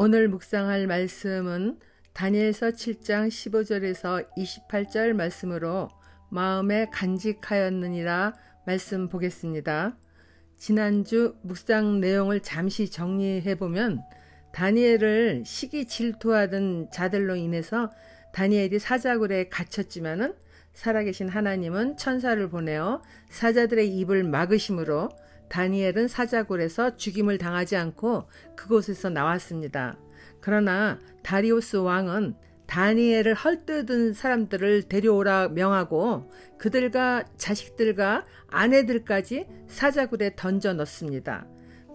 오늘 묵상할 말씀은 다니엘서 7장 15절에서 28절 말씀으로 마음에 간직하였느니라 말씀 보겠습니다. 지난주 묵상 내용을 잠시 정리해보면 다니엘을 시기 질투하던 자들로 인해서 다니엘이 사자굴에 갇혔지만은 살아계신 하나님은 천사를 보내어 사자들의 입을 막으심으로 다니엘은 사자굴에서 죽임을 당하지 않고 그곳에서 나왔습니다. 그러나 다리우스 왕은 다니엘을 헐뜯은 사람들을 데려오라 명하고 그들과 자식들과 아내들까지 사자굴에 던져 넣습니다.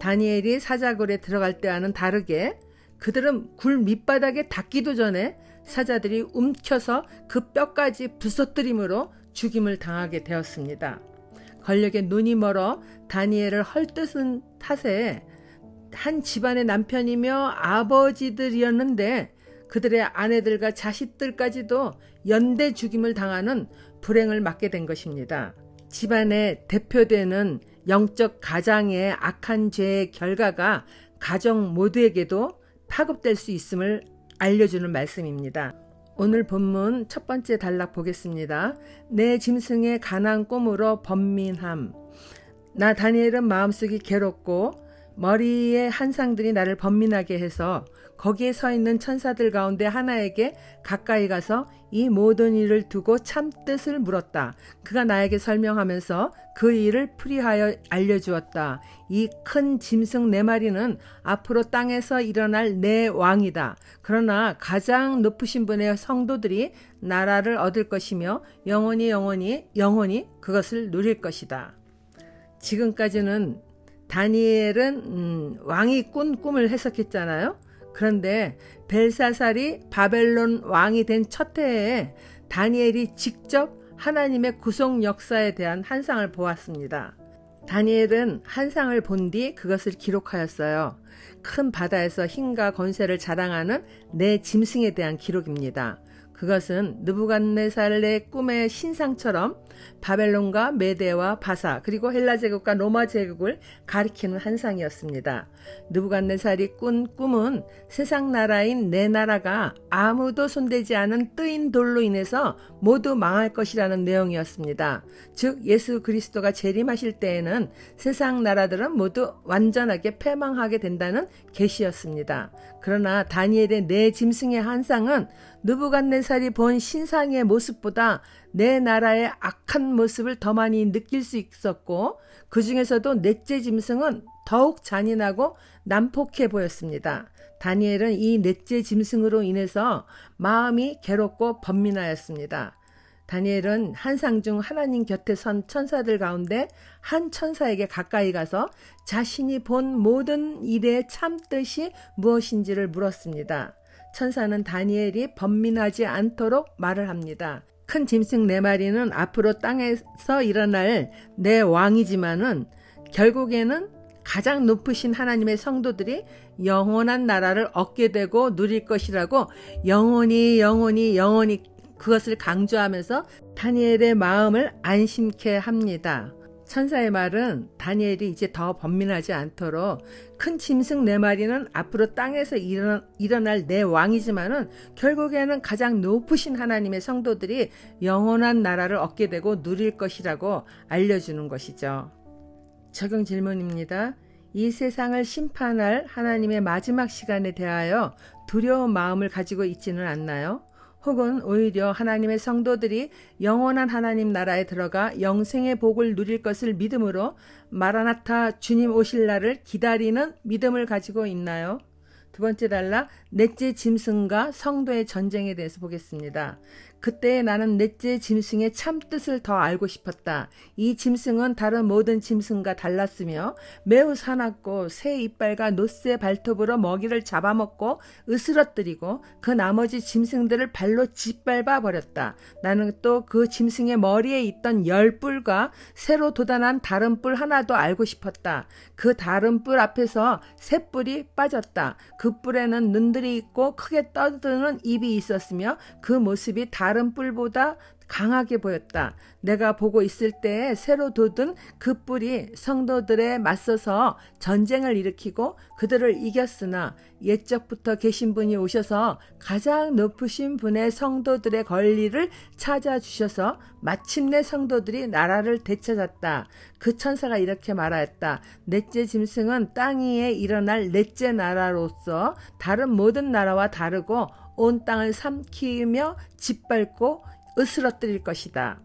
다니엘이 사자굴에 들어갈 때와는 다르게 그들은 굴 밑바닥에 닿기도 전에 사자들이 움켜서 그 뼈까지 부서뜨림으로 죽임을 당하게 되었습니다. 권력에 눈이 멀어 다니엘을 헐뜯은 탓에 한 집안의 남편이며 아버지들이었는데 그들의 아내들과 자식들까지도 연대 죽임을 당하는 불행을 맞게 된 것입니다. 집안에 대표되는 영적 가장의 악한 죄의 결과가 가정 모두에게도 파급될 수 있음을 알려주는 말씀입니다. 오늘 본문 첫 번째 단락 보겠습니다. 내 짐승의 가난 꿈으로 번민함. 나 다니엘은 마음속이 괴롭고 머리의 한상들이 나를 번민하게 해서 거기에 서 있는 천사들 가운데 하나에게 가까이 가서 이 모든 일을 두고 참 뜻을 물었다. 그가 나에게 설명하면서 그 일을 풀이하여 알려주었다. 이 큰 짐승 4마리는 앞으로 땅에서 일어날 내 왕이다. 그러나 가장 높으신 분의 성도들이 나라를 얻을 것이며 영원히 그것을 누릴 것이다. 지금까지는 다니엘은 왕이 꾼 꿈을 해석했잖아요. 그런데 벨사살이 바벨론 왕이 된 첫 해에 다니엘이 직접 하나님의 구속 역사에 대한 한상을 보았습니다. 다니엘은 한상을 본 뒤 그것을 기록하였어요. 큰 바다에서 힘과 권세를 자랑하는 내 짐승에 대한 기록입니다. 그것은 느부갓네살의 꿈의 신상처럼 바벨론과 메대와 바사 그리고 헬라 제국과 로마 제국을 가리키는 한상이었습니다. 느부갓네살이 꾼 꿈은 세상 나라인 내 나라가 아무도 손대지 않은 뜨인 돌로 인해서 모두 망할 것이라는 내용이었습니다. 즉 예수 그리스도가 재림하실 때에는 세상 나라들은 모두 완전하게 패망하게 된다는 계시였습니다. 그러나 다니엘의 내 짐승의 한상은 느부갓네살이 본 신상의 모습보다 내 나라의 악한 모습을 더 많이 느낄 수 있었고 그 중에서도 넷째 짐승은 더욱 잔인하고 난폭해 보였습니다. 다니엘은 이 넷째 짐승으로 인해서 마음이 괴롭고 번민하였습니다. 다니엘은 한상 중 하나님 곁에 선 천사들 가운데 한 천사에게 가까이 가서 자신이 본 모든 일의 참뜻이 무엇인지를 물었습니다. 천사는 다니엘이 번민하지 않도록 말을 합니다. 큰 짐승 4마리는 앞으로 땅에서 일어날 내 왕이지만은 결국에는 가장 높으신 하나님의 성도들이 영원한 나라를 얻게 되고 누릴 것이라고 영원히 그것을 강조하면서 다니엘의 마음을 안심케 합니다. 천사의 말은 다니엘이 이제 더 번민하지 않도록 큰 짐승 4마리는 앞으로 땅에서 일어날 내 왕이지만은 결국에는 가장 높으신 하나님의 성도들이 영원한 나라를 얻게 되고 누릴 것이라고 알려주는 것이죠. 적용 질문입니다. 이 세상을 심판할 하나님의 마지막 시간에 대하여 두려운 마음을 가지고 있지는 않나요? 혹은 오히려 하나님의 성도들이 영원한 하나님 나라에 들어가 영생의 복을 누릴 것을 믿음으로 마라나타 주님 오실 날을 기다리는 믿음을 가지고 있나요? 두 번째 단락, 넷째 짐승과 성도의 전쟁에 대해서 보겠습니다. 그때 나는 넷째 짐승의 참뜻을 더 알고 싶었다. 이 짐승은 다른 모든 짐승과 달랐으며 매우 사납고 새 이빨과 노새 발톱으로 먹이를 잡아먹고 으스러뜨리고 그 나머지 짐승들을 발로 짓밟아 버렸다. 나는 또 그 짐승의 머리에 있던 10뿔과 새로 돋아난 다른 뿔 하나도 알고 싶었다. 그 다른 뿔 앞에서 새 뿔이 빠졌다. 그 뿔에는 눈들이 있고 크게 떠드는 입이 있었으며 그 모습이 다른 뿔보다 강하게 보였다. 내가 보고 있을 때에 새로 돋은 그 뿔이 성도들에 맞서서 전쟁을 일으키고 그들을 이겼으나 옛적부터 계신 분이 오셔서 가장 높으신 분의 성도들의 권리를 찾아주셔서 마침내 성도들이 나라를 되찾았다. 그 천사가 이렇게 말하였다. 넷째 짐승은 땅 위에 일어날 넷째 나라로서 다른 모든 나라와 다르고 온 땅을 삼키며 짓밟고 으스러뜨릴 것이다.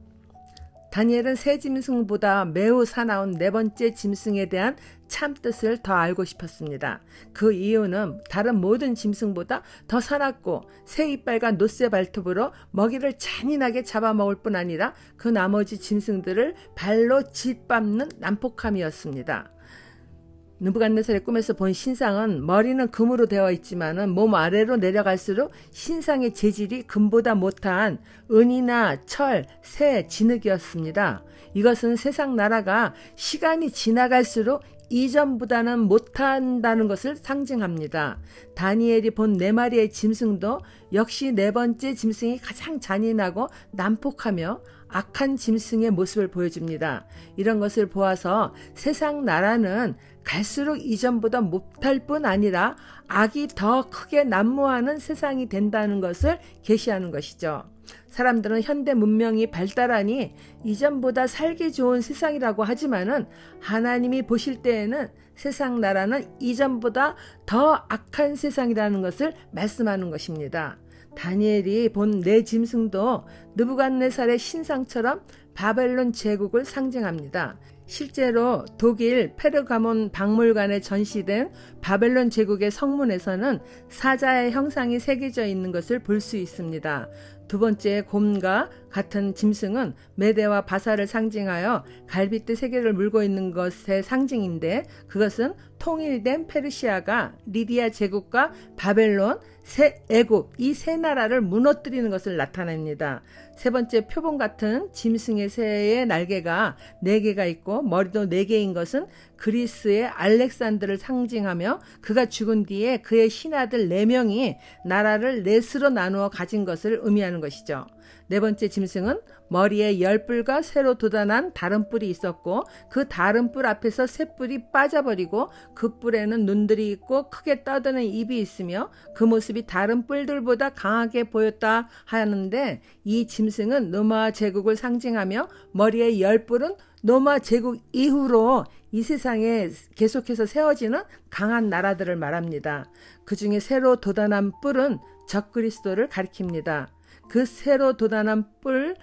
다니엘은 새 짐승보다 매우 사나운 네 번째 짐승에 대한 참뜻을 더 알고 싶었습니다. 그 이유는 다른 모든 짐승보다 더 사납고 새 이빨과 노쇠 발톱으로 먹이를 잔인하게 잡아먹을 뿐 아니라 그 나머지 짐승들을 발로 짓밟는 난폭함이었습니다. 느부갓네살의 꿈에서 본 신상은 머리는 금으로 되어 있지만 몸 아래로 내려갈수록 신상의 재질이 금보다 못한 은이나 철, 새, 진흙이었습니다. 이것은 세상 나라가 시간이 지나갈수록 이전보다는 못한다는 것을 상징합니다. 다니엘이 본 네 마리의 짐승도 역시 네 번째 짐승이 가장 잔인하고 난폭하며 악한 짐승의 모습을 보여줍니다. 이런 것을 보아서 세상 나라는 갈수록 이전보다 못할 뿐 아니라 악이 더 크게 난무하는 세상이 된다는 것을 계시하는 것이죠. 사람들은 현대 문명이 발달하니 이전보다 살기 좋은 세상이라고 하지만은 하나님이 보실 때에는 세상 나라는 이전보다 더 악한 세상이라는 것을 말씀하는 것입니다. 다니엘이 본 네 짐승도 느부갓네살의 신상처럼 바벨론 제국을 상징합니다. 실제로 독일 페르가몬 박물관에 전시된 바벨론 제국의 성문에서는 사자의 형상이 새겨져 있는 것을 볼 수 있습니다. 두 번째 곰과 같은 짐승은 메대와 바사를 상징하여 갈빗대 세 개를 물고 있는 것의 상징인데 그것은 통일된 페르시아가 리디아 제국과 바벨론, 애굽 이 세 나라를 무너뜨리는 것을 나타냅니다. 세 번째 표범 같은 짐승의 새의 날개가 4개가 있고 머리도 4개인 것은 그리스의 알렉산더를 상징하며 그가 죽은 뒤에 그의 신하들 4명이 나라를 넷으로 나누어 가진 것을 의미하는 것이죠. 네 번째 짐승은 머리에 10뿔과 새로 돋아난 다른 뿔이 있었고 그 다른 뿔 앞에서 새 뿔이 빠져버리고 그 뿔에는 눈들이 있고 크게 떠드는 입이 있으며 그 모습이 다른 뿔들보다 강하게 보였다 하는데 이 짐승은 로마 제국을 상징하며 머리에 10뿔은 로마 제국 이후로 이 세상에 계속해서 세워지는 강한 나라들을 말합니다. 그 중에 새로 돋아난 뿔은 적그리스도를 가리킵니다. 그 새로 돋아난 뿔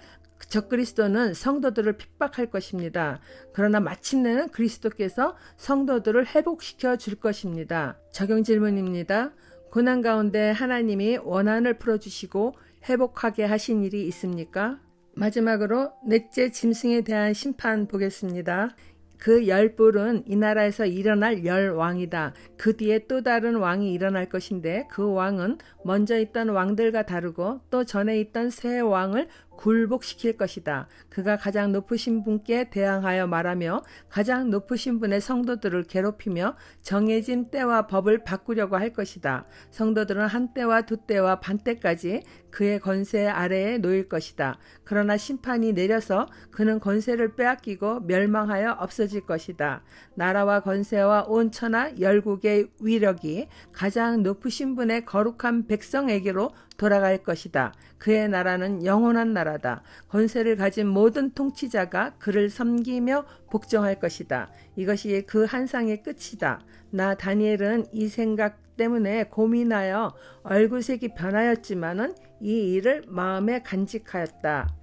적그리스도는 성도들을 핍박할 것입니다. 그러나 마침내는 그리스도께서 성도들을 회복시켜 줄 것입니다. 적용 질문입니다. 고난 가운데 하나님이 원한을 풀어주시고 회복하게 하신 일이 있습니까? 마지막으로 넷째 짐승에 대한 심판 보겠습니다. 그 10뿔은 이 나라에서 일어날 10왕이다. 그 뒤에 또 다른 왕이 일어날 것인데 그 왕은 먼저 있던 왕들과 다르고 또 전에 있던 새 왕을 굴복시킬 것이다. 그가 가장 높으신 분께 대항하여 말하며 가장 높으신 분의 성도들을 괴롭히며 정해진 때와 법을 바꾸려고 할 것이다. 성도들은 한 때와 두 때와 반 때까지 그의 권세 아래에 놓일 것이다. 그러나 심판이 내려서 그는 권세를 빼앗기고 멸망하여 없어질 것이다. 나라와 권세와 온 천하 열국의 위력이 가장 높으신 분의 거룩한 백성에게로 돌아갈 것이다. 그의 나라는 영원한 나라다. 권세를 가진 모든 통치자가 그를 섬기며 복종할 것이다. 이것이 그 한상의 끝이다. 나 다니엘은 이 생각 때문에 고민하여 얼굴색이 변하였지만은 이 일을 마음에 간직하였다.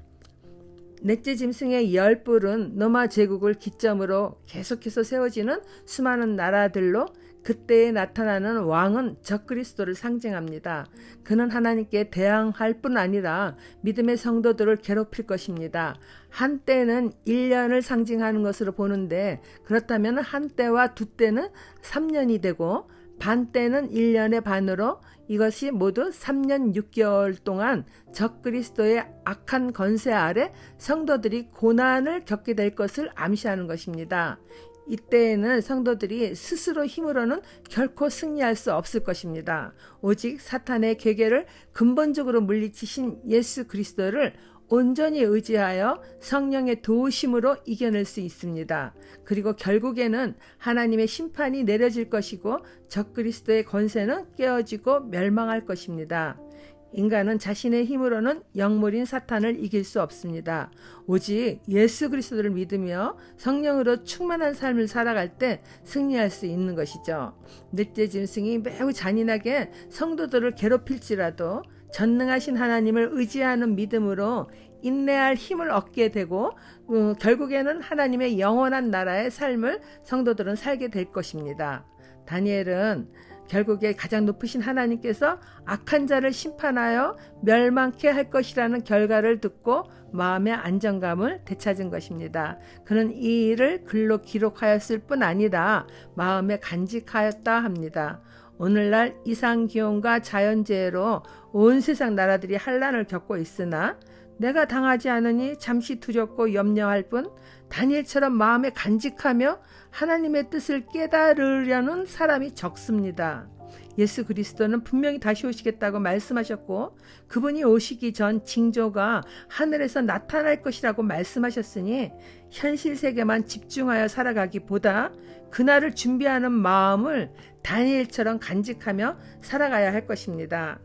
넷째 짐승의 10뿔은 로마 제국을 기점으로 계속해서 세워지는 수많은 나라들로 그때에 나타나는 왕은 적그리스도를 상징합니다. 그는 하나님께 대항할 뿐 아니라 믿음의 성도들을 괴롭힐 것입니다. 한때는 1년을 상징하는 것으로 보는데 그렇다면 한때와 두 때는 3년이 되고 반때는 1년의 반으로 이것이 모두 3년 6개월 동안 적그리스도의 악한 권세 아래 성도들이 고난을 겪게 될 것을 암시하는 것입니다. 이때에는 성도들이 스스로 힘으로는 결코 승리할 수 없을 것입니다. 오직 사탄의 괴계를 근본적으로 물리치신 예수 그리스도를 온전히 의지하여 성령의 도우심으로 이겨낼 수 있습니다. 그리고 결국에는 하나님의 심판이 내려질 것이고 적그리스도의 권세는 깨어지고 멸망할 것입니다. 인간은 자신의 힘으로는 영물인 사탄을 이길 수 없습니다. 오직 예수 그리스도를 믿으며 성령으로 충만한 삶을 살아갈 때 승리할 수 있는 것이죠. 늑대 짐승이 매우 잔인하게 성도들을 괴롭힐지라도 전능하신 하나님을 의지하는 믿음으로 인내할 힘을 얻게 되고 결국에는 하나님의 영원한 나라의 삶을 성도들은 살게 될 것입니다. 다니엘은 결국에 가장 높으신 하나님께서 악한 자를 심판하여 멸망케 할 것이라는 결과를 듣고 마음의 안정감을 되찾은 것입니다. 그는 이 일을 글로 기록하였을 뿐 아니라 마음에 간직하였다 합니다. 오늘날 이상기온과 자연재해로 온 세상 나라들이 환난을 겪고 있으나 내가 당하지 않으니 잠시 두렵고 염려할 뿐 다니엘처럼 마음에 간직하며 하나님의 뜻을 깨달으려는 사람이 적습니다. 예수 그리스도는 분명히 다시 오시겠다고 말씀하셨고 그분이 오시기 전 징조가 하늘에서 나타날 것이라고 말씀하셨으니 현실 세계만 집중하여 살아가기보다 그날을 준비하는 마음을 다니엘처럼 간직하며 살아가야 할 것입니다.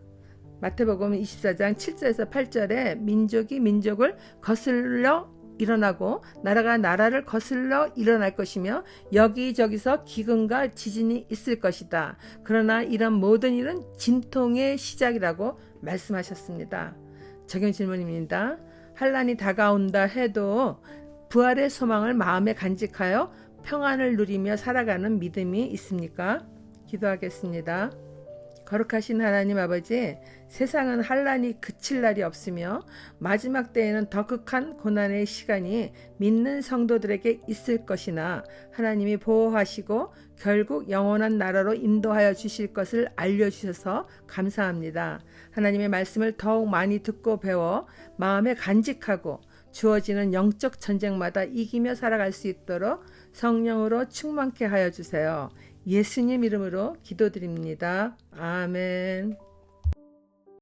마태복음 24장 7절에서 8절에 민족이 민족을 거슬러 일어나고 나라가 나라를 거슬러 일어날 것이며 여기저기서 기근과 지진이 있을 것이다. 그러나 이런 모든 일은 진통의 시작이라고 말씀하셨습니다. 적용 질문입니다. 환난이 다가온다 해도 부활의 소망을 마음에 간직하여 평안을 누리며 살아가는 믿음이 있습니까? 기도하겠습니다. 거룩하신 하나님 아버지, 세상은 환난이 그칠 날이 없으며 마지막 때에는 더 극한 고난의 시간이 믿는 성도들에게 있을 것이나 하나님이 보호하시고 결국 영원한 나라로 인도하여 주실 것을 알려주셔서 감사합니다. 하나님의 말씀을 더욱 많이 듣고 배워 마음에 간직하고 주어지는 영적 전쟁마다 이기며 살아갈 수 있도록 성령으로 충만케 하여 주세요. 예수님 이름으로 기도드립니다. 아멘.